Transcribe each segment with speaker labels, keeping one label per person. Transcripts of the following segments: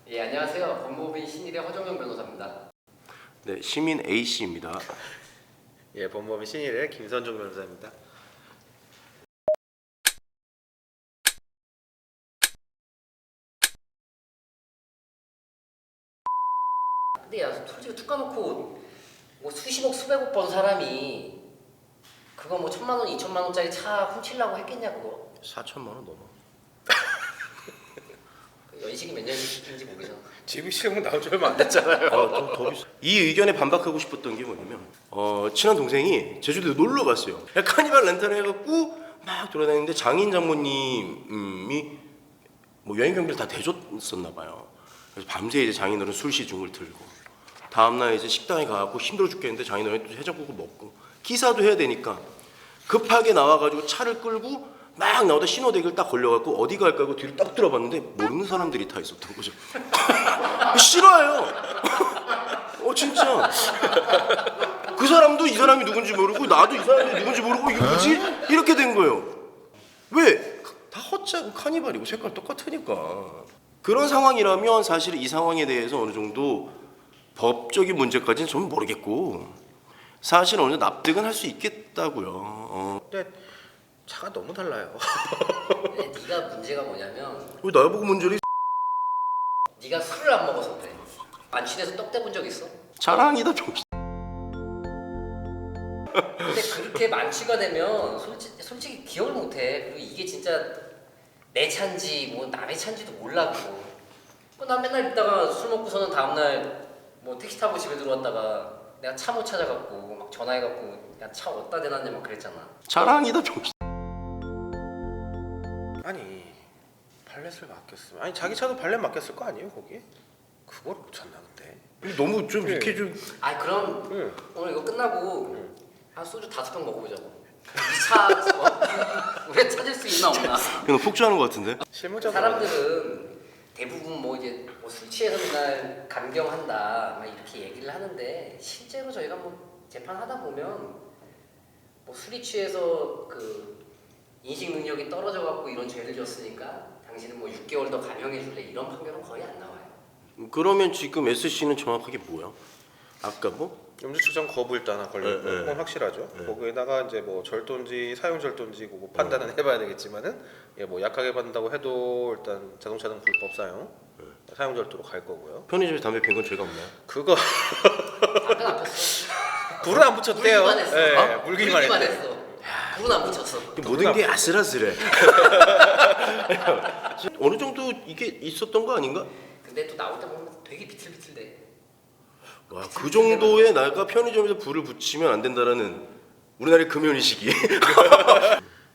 Speaker 1: 예, 안녕하세요. 법무법인 신일의 허정영 변호사입니다.
Speaker 2: 네, 시민 A 씨입니다.
Speaker 3: 예, 법무법인 신일의 김선종 변호사입니다.
Speaker 1: 근데 야, 솔직히 툭 까놓고 뭐 수십억 수백억 번 사람이 그거 뭐 1,000만 원, 2,000만 원짜리 차 훔치려고 했겠냐 그거?
Speaker 2: 4천만 원 넘어.
Speaker 1: 그 연식이 몇 년씩인지 모르잖아.
Speaker 3: 지금 시험 나온 지 얼마 안 됐잖아요.
Speaker 2: 더 비싸. 이 의견에 반박하고 싶었던 게 뭐냐면 친한 동생이 제주도에 놀러 갔어요. 카니발 렌탈을 해갖고 막 돌아다니는데 장인 장모님이 뭐 여행 경비를 다 대줬었나 봐요. 그래서 밤새 이제 장인어른 술시중을 들고 다음날 이제 식당에 가갖고 힘들어 죽겠는데 장인어른이 또 해장국을 먹고 기사도 해야 되니까 급하게 나와가지고 차를 끌고 막 나오다 신호대기를 딱 걸려갖고 어디 갈까 하고 뒤로 딱 들어봤는데 모르는 사람들이 타 있었던 거죠. 싫어요. 진짜. 그 사람도 이 사람이 누군지 모르고 나도 이 사람이 누군지 모르고 이게 뭐지? 이렇게 된 거예요. 왜? 다 헛자고 카니발이고 색깔 똑같으니까. 그런 상황이라면 사실 이 상황에 대해서 어느 정도 법적인 문제까지는 저는 모르겠고 사실 어느 정도 납득은 할 수 있겠다고요.
Speaker 3: 근데 차가 너무 달라요.
Speaker 1: 근데 네가 문제가 뭐냐면
Speaker 2: 왜 나보고 문제를
Speaker 1: 네가 술을 안 먹어서 그래. 만취돼서 떡 대본 적 있어?
Speaker 2: 자랑이다 병신.
Speaker 1: 근데 그렇게 만취가 되면 솔직히 기억을 못해. 그리고 이게 진짜 내 차인지 뭐 남의 차인지도 몰라고. 난 맨날 있다가 술 먹고서는 다음날 뭐 택시 타고 집에 들어왔다가 내가 차 못 찾아갖고 막 전화해갖고 야 차 어디다 대놨냐 막 그랬잖아.
Speaker 2: 자랑이다 병신.
Speaker 3: 아니 발렛을 맡겼으면 아니 자기 차도 발렛 맡겼을 거 아니에요 거기? 그걸 못 찾나 근데?
Speaker 2: 너무 좀
Speaker 3: 네.
Speaker 2: 이렇게 좀
Speaker 1: 아 그럼
Speaker 3: 응.
Speaker 1: 오늘 이거 끝나고 한 소주 5병 먹어보자고. 이 차 우리가 찾을 수 있나 없나.
Speaker 2: 그냥 폭주하는 것 같은데.
Speaker 3: 실무자
Speaker 1: 사람들은 대부분 뭐 이제 뭐 술 취해서 맨날 감경한다 막 이렇게 얘기를 하는데 실제로 저희가 뭐 재판하다 보면 뭐 술이 취해서 그 인식 능력이 떨어져 갖고 이런 죄를 졌으니까 당신은 뭐 6개월 더 감형해 줄래 이런 판결은 거의 안 나와요.
Speaker 2: 그러면 지금 SC는 정확하게 뭐야? 아까 뭐?
Speaker 3: 음주 측정 거부 일단 하나 걸렸고
Speaker 2: 네, 네.
Speaker 3: 그건 확실하죠.
Speaker 2: 네.
Speaker 3: 거기에다가 이제 뭐 절도인지 사용 절도인지 그거 판단은 해봐야 되겠지만은 예, 뭐 약하게 받는다고 해도 일단 자동차 등 불법 사용 사용 절도로 갈 거고요.
Speaker 2: 편의점에서 담배 핀 건 죄가 없나요?
Speaker 3: 그거
Speaker 1: 담배 안 폈어.
Speaker 3: 불은 안 붙였대요.
Speaker 1: 물기만 했어.
Speaker 3: 예,
Speaker 1: 어?
Speaker 3: 물기만 했대.
Speaker 1: 했어. 불은 안 붙였어.
Speaker 2: 모든 게 아슬아슬해. 어느 정도 이게 있었던 거 아닌가?
Speaker 1: 근데 또 나올 때 보면 되게 비틀비틀대.
Speaker 2: 와, 그 정도의 나가 편의점에서 불을 붙이면 안 된다라는 우리나라의 금연의식이.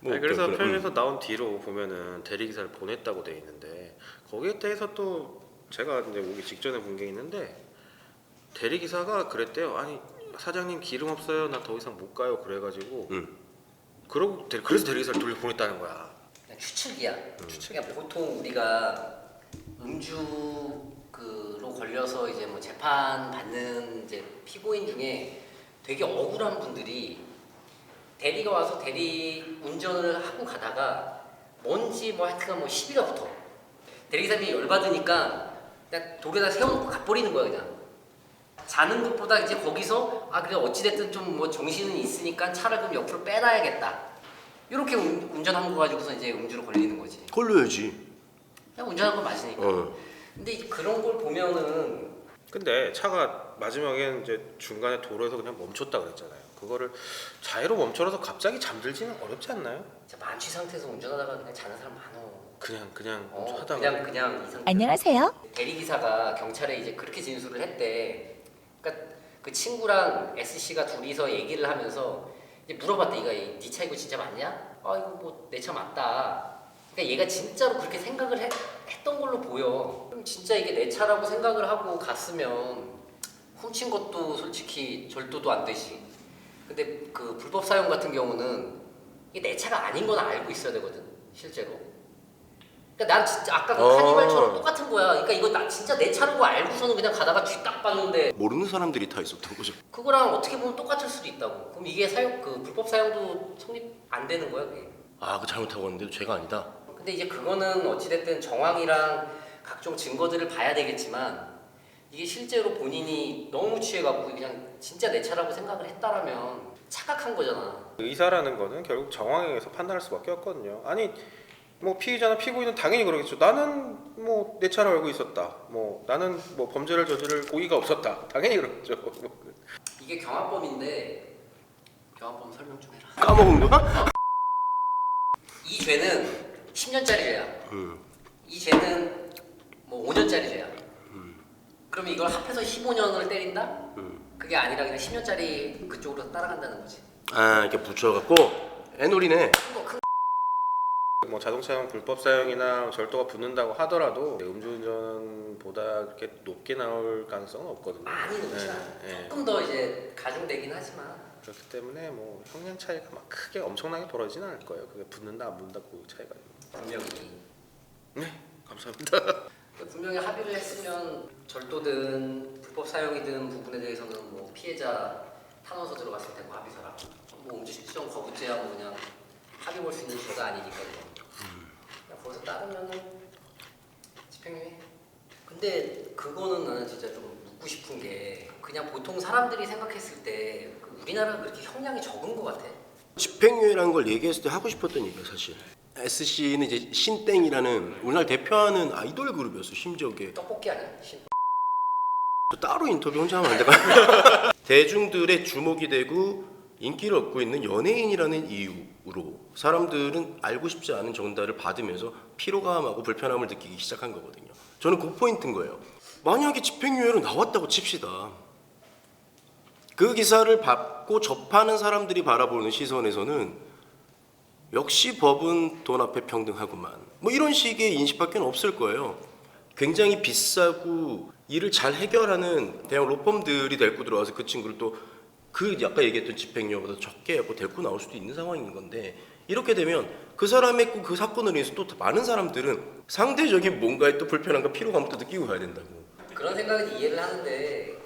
Speaker 2: 뭐,
Speaker 3: 아니, 그래서
Speaker 2: 그래.
Speaker 3: 편에서 나온 뒤로 보면은 대리기사를 보냈다고 돼 있는데 거기에 대해서 또 제가 이제 오기 직전에 본 게 있는데 대리기사가 그랬대요. 아니 사장님 기름 없어요. 나 더 이상 못 가요. 그래가지고 그러고 그래서 대리기사를 돌려보냈다는 거야.
Speaker 1: 그냥 추측이야. 그냥 보통 우리가 음주로 걸려서 이제 뭐 재판 받는 이제 피고인 중에 되게 억울한 분들이 대리가 와서 대리 운전을 하고 가다가 뭔지 뭐 하여튼간 뭐 시비가 붙어. 대리기사님이 열받으니까 그냥 돌에다 세워놓고 가버리는 거야 그냥. 자는 것보다 이제 거기서 아 그래 어찌됐든 좀 뭐 정신은 있으니까 차를 그럼 옆으로 빼놔야겠다. 이렇게 운전한 거 가지고서 이제 음주로 걸리는 거지.
Speaker 2: 걸려야지.
Speaker 1: 그냥 운전한 건 맞으니까. 근데 이제 그런 걸 보면은
Speaker 3: 근데 차가 마지막에는 이제 중간에 도로에서 그냥 멈췄다 그랬잖아요. 그거를 자유로 멈춰서 갑자기 잠들지는 어렵지 않나요?
Speaker 1: 진짜 만취 상태에서 운전하다가 그냥 자는 사람 많어.
Speaker 3: 그냥
Speaker 1: 어,
Speaker 3: 하다가
Speaker 1: 그냥 이 상태.
Speaker 4: 안녕하세요.
Speaker 1: 대리기사가 경찰에 이제 그렇게 진술을 했대. 그러니까 그 친구랑 SC가 둘이서 얘기를 하면서 이제 물어봤대. 네 차 이거 진짜 맞냐? 아 이거 뭐 내 차 맞다. 그러니까 얘가 진짜로 그렇게 생각을 했던 걸로 보여. 그럼 진짜 이게 내 차라고 생각을 하고 갔으면 훔친 것도 솔직히 절도도 안 되지. 근데 그 불법 사용 같은 경우는 이게 내 차가 아닌 건 알고 있어야 되거든 실제로. 그러니까 난 진짜 아까 그 카니발처럼 똑같은 거야. 그러니까 이거 나 진짜 내 차라고 알고서는 그냥 가다가 뒤 딱 봤는데
Speaker 2: 모르는 사람들이 타 있었던 거죠.
Speaker 1: 그거랑 어떻게 보면 똑같을 수도 있다고. 그럼 이게 그 불법 사용도 성립 안 되는 거야 그게.
Speaker 2: 아, 그 잘못하고 왔는데도 죄가 아니다.
Speaker 1: 근데 이제 그거는 어찌됐든 정황이랑 각종 증거들을 봐야 되겠지만 이게 실제로 본인이 너무 취해갖고 그냥 진짜 내 차라고 생각을 했다라면 착각한 거잖아.
Speaker 3: 의사라는 거는 결국 정황에 의해서 판단할 수밖에 없거든요. 아니 뭐 피의자나 피고인은 당연히 그러겠죠. 나는 뭐 내 차를 알고 있었다. 뭐 나는 뭐 범죄를 저지를 고의가 없었다. 당연히 그러겠죠.
Speaker 1: 이게 경합범인데 경합범 설명 좀 해라.
Speaker 2: 까먹은 거야?
Speaker 1: 이 죄는 10년짜리 죄야. 이 죄는 뭐 5년짜리 죄야. 그러면 이걸 합해서 15년을 때린다? 그게 아니라 그냥 10년짜리 그쪽으로 따라간다는 거지.
Speaker 2: 아 이렇게 붙여갖고 애놀이네.
Speaker 3: 뭐 자동차용 불법 사용이나 절도가 붙는다고 하더라도 음주운전보다 그렇게 높게 나올 가능성은 없거든요.
Speaker 1: 많이 높지 않아.
Speaker 3: 예.
Speaker 1: 조금 더 이제 가중되긴 하지만
Speaker 3: 그렇기 때문에 뭐 형량 차이가 막 크게 엄청나게 벌어지진 않을 거예요. 그게 붙는다 안 붙는다 그 차이가.
Speaker 1: 분명히
Speaker 3: 네, 감사합니다.
Speaker 1: 분명히 합의를 했으면 절도든 불법 사용이든 부분에 대해서는 뭐 피해자 탄원서 들어갔을 테고 합의서랑 뭐 음주 실종 거부죄야 뭐 그냥 합의 볼 수 있는 죄가 아니니까요. 그냥 거기서 따르면은 집행유예. 근데 그거는 나는 진짜 좀 묻고 싶은 게 그냥 보통 사람들이 생각했을 때 우리나라가 그렇게 형량이 적은 것 같아.
Speaker 2: 집행유예라는 걸 얘기했을 때 하고 싶었던 얘기야 사실. SC는 이제 신땡이라는 우리나라 대표하는 아이돌 그룹이었어. 심지어 그게
Speaker 1: 떡볶이 아니야?
Speaker 2: 따로 인터뷰 혼자 하면 안 될까? 대중들의 주목이 되고 인기를 얻고 있는 연예인이라는 이유로 사람들은 알고 싶지 않은 전달을 받으면서 피로감하고 불편함을 느끼기 시작한 거거든요. 저는 그 포인트인 거예요. 만약에 집행유예로 나왔다고 칩시다. 그 기사를 받고 접하는 사람들이 바라보는 시선에서는 역시 법은 돈 앞에 평등하구만. 뭐 이런 식의 인식밖에 없을 거예요. 굉장히 비싸고 일을 잘 해결하는 대형 로펌들이 데리고 들어와서 그 친구를 또 그 아까 얘기했던 집행유예보다 적게 뭐 데리고 나올 수도 있는 상황인 건데 이렇게 되면 그 사람의 그 사건으로 인해서 또 많은 사람들은 상대적인 뭔가에 또 불편함과 피로감을 또 느끼고 가야 된다고.
Speaker 1: 그런 생각은 이해를 하는데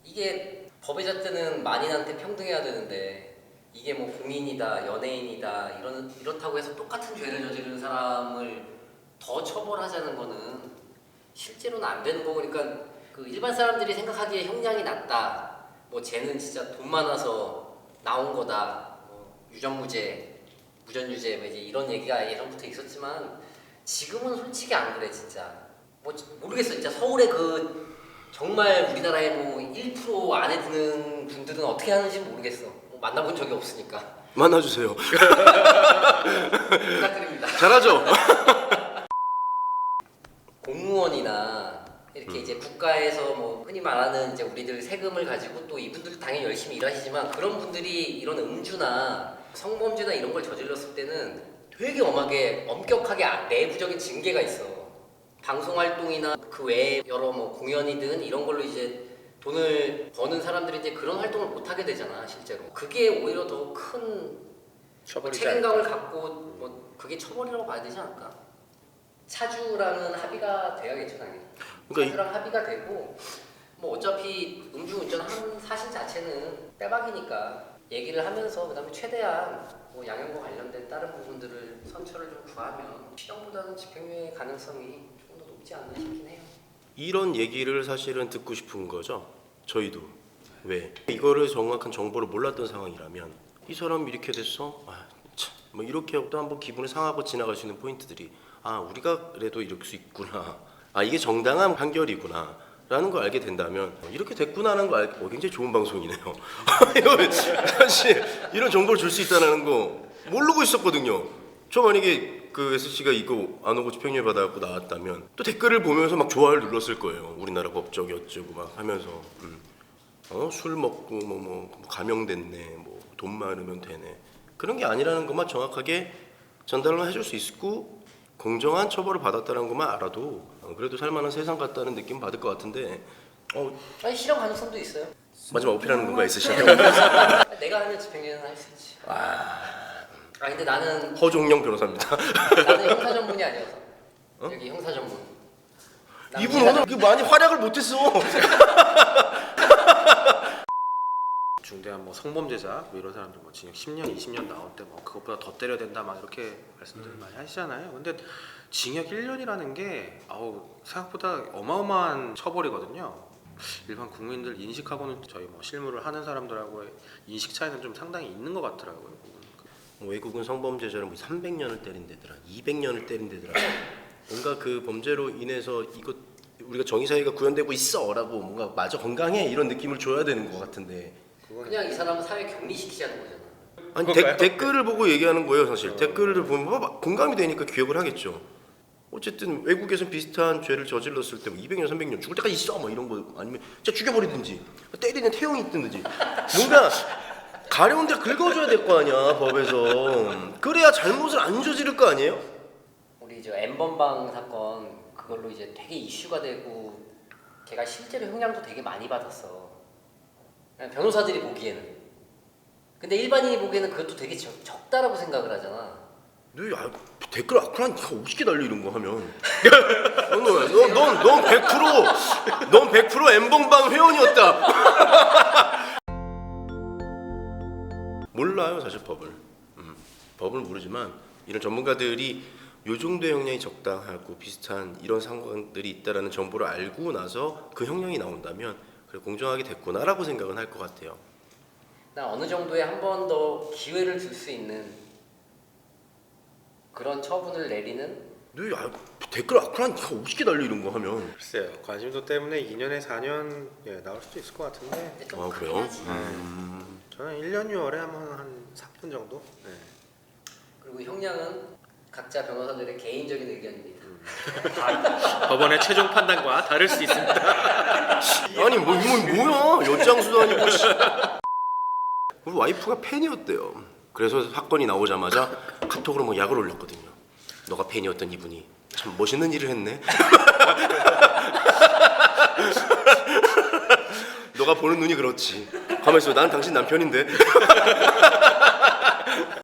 Speaker 1: 이게 법의 잣대는 만인한테 평등해야 되는데 이게 뭐 공인이다 연예인이다 이렇다고 해서 똑같은 죄를 저지르는 사람을 더 처벌하자는 거는 실제로는 안 되는 거고 그러니까 그 일반 사람들이 생각하기에 형량이 낮다 뭐 쟤는 진짜 돈 많아서 나온 거다 뭐 유전무죄 무전유죄 뭐 이제 이런 얘기가 예전부터 있었지만 지금은 솔직히 안 그래 진짜 뭐 모르겠어 진짜 서울에 그 정말 우리나라의 뭐 1% 안에 드는 분들은 어떻게 하는지 모르겠어. 뭐 만나본 적이 없으니까.
Speaker 2: 만나주세요.
Speaker 1: 부탁드립니다.
Speaker 2: 잘하죠?
Speaker 1: 공무원이나 이렇게 이제 국가에서 뭐 흔히 말하는 이제 우리들 세금을 가지고 또 이분들 당연히 열심히 일하시지만 그런 분들이 이런 음주나 성범죄나 이런 걸 저질렀을 때는 되게 엄격하게 내부적인 징계가 있어. 방송 활동이나 그 외에 여러 뭐 공연이든 이런 걸로 이제 돈을 버는 사람들이 이제 그런 활동을 못 하게 되잖아 실제로. 그게 오히려 더 큰
Speaker 3: 처벌이지
Speaker 1: 책임감을
Speaker 3: 않을까.
Speaker 1: 갖고 뭐 그게 처벌이라고 봐야 되지 않을까? 차주랑은 합의가 돼야겠죠 당연히.
Speaker 2: 그러니까
Speaker 1: 차주랑 합의가 되고 뭐 어차피 음주운전하는 사실 자체는 빼박이니까 얘기를 하면서 그다음에 최대한 뭐 양형과 관련된 다른 부분들을 선처를 좀 구하면 실형보다는 집행유예 가능성이 좀 더 높지 않나 싶긴 해요.
Speaker 2: 이런 얘기를 사실은 듣고 싶은 거죠. 저희도. 왜? 이거를 정확한 정보를 몰랐던 상황이라면 이 사람이 이렇게 됐어? 아, 참. 뭐 이렇게 하고 또 한번 기분을 상하고 지나갈 수 있는 포인트들이 아 우리가 그래도 이럴 수 있구나. 아 이게 정당한 판결이구나. 라는 걸 알게 된다면 이렇게 됐구나라는 걸 알게 굉장히 좋은 방송이네요. 사실 이런 정보를 줄 수 있다는 거 모르고 있었거든요. 저 만약에 그 SC가 이거 안 오고 집행유예 받아갖고 나왔다면 또 댓글을 보면서 막 좋아요를 눌렀을 거예요. 우리나라 법적이 어쩌고 막 하면서 술 먹고 뭐 감형됐네 뭐 돈 많으면 되네 그런 게 아니라는 것만 정확하게 전달을 해줄 수 있고 공정한 처벌을 받았다는 것만 알아도 그래도 살만한 세상 같다는 느낌 받을 것 같은데
Speaker 1: 아니 실형 가능성도 있어요.
Speaker 2: 마지막 어필하는 건가 있으시죠?
Speaker 1: 내가 하면 집행유예는 할 수 있지. 근데 나는
Speaker 2: 허종영 변호사입니다.
Speaker 1: 나는 형사 전문이 아니어서 여기 형사 전문. 나는
Speaker 2: 이분 오늘 많이 활약을 못했어.
Speaker 3: 중대한 뭐 성범죄자 뭐 이런 사람들 뭐 징역 10년, 20년 나올 때 뭐 그것보다 더 때려야 된다 막 이렇게 말씀들 많이 하시잖아요. 근데 징역 1년이라는 게 생각보다 어마어마한 처벌이거든요. 일반 국민들 인식하고는 저희 뭐 실무를 하는 사람들하고의 인식 차이는 좀 상당히 있는 것 같더라고요.
Speaker 2: 뭐 외국은 성범죄자를 뭐 300년을 때린다더라, 200년을 때린다더라. 뭔가 그 범죄로 인해서 이거 우리가 정의사회가 구현되고 있어라고 뭔가 마저 건강해 이런 느낌을 줘야 되는 것 같은데.
Speaker 1: 그냥 이 사람은 사회 격리시키자는 거잖아.
Speaker 2: 아니
Speaker 3: 그런가요?
Speaker 2: 댓글을 보고 얘기하는 거예요 사실. 댓글을 보면 뭐 공감이 되니까 기억을 하겠죠. 어쨌든 외국에선 비슷한 죄를 저질렀을 때 뭐 200년 300년 죽을 때까지 있어 뭐 이런 거 아니면 진짜 죽여버리든지 때리는 태형이 있든지 뭔가 가려운 데를 긁어줘야 될 거 아니야 법에서. 그래야 잘못을 안 저지를 거 아니에요?
Speaker 1: 우리 저 N번방 사건 그걸로 이제 되게 이슈가 되고 걔가 실제로 형량도 되게 많이 받았어. 그냥 변호사들이 보기에는. 근데 일반인이 보기에는 그것도 되게 적다라고 생각을 하잖아.
Speaker 2: 너 댓글 아크란 50개 달려 이런 거 하면 넌 100% N번방 회원이었다. 몰라요 사실 법을. 법을 모르지만 이런 전문가들이 요 정도의 형량이 적당하고 비슷한 이런 상황들이 있다라는 정보를 알고 나서 그 형량이 나온다면 그래 공정하게 됐구나라고 생각은 할 것 같아요.
Speaker 1: 나 어느 정도의 한 번 더 기회를 줄 수 있는 그런 처분을 내리는.
Speaker 2: 너 댓글 아크란 50개 달려 이런 거 하면.
Speaker 3: 글쎄요. 관심도 때문에 2년에 4년 나올 수도 있을 것 같은데
Speaker 1: 근데 좀
Speaker 2: 아,
Speaker 1: 크긴
Speaker 2: 그래요?
Speaker 1: 하지.
Speaker 3: 저는 1년 6월에 한 3년 정도? 네.
Speaker 1: 그리고 형량은 각자 변호사들의 개인적인 의견입니다.
Speaker 3: 법원의 최종 판단과 다를 수 있습니다.
Speaker 2: 아니 뭐 이건 뭐야 연장수도 아니고 씨. 우리 와이프가 팬이었대요. 그래서 사건이 나오자마자 카톡으로 뭐 약을 올렸거든요. 너가 팬이었던 이분이 참 멋있는 일을 했네. 너가 보는 눈이 그렇지. 가만있어, 나는 당신 남편인데.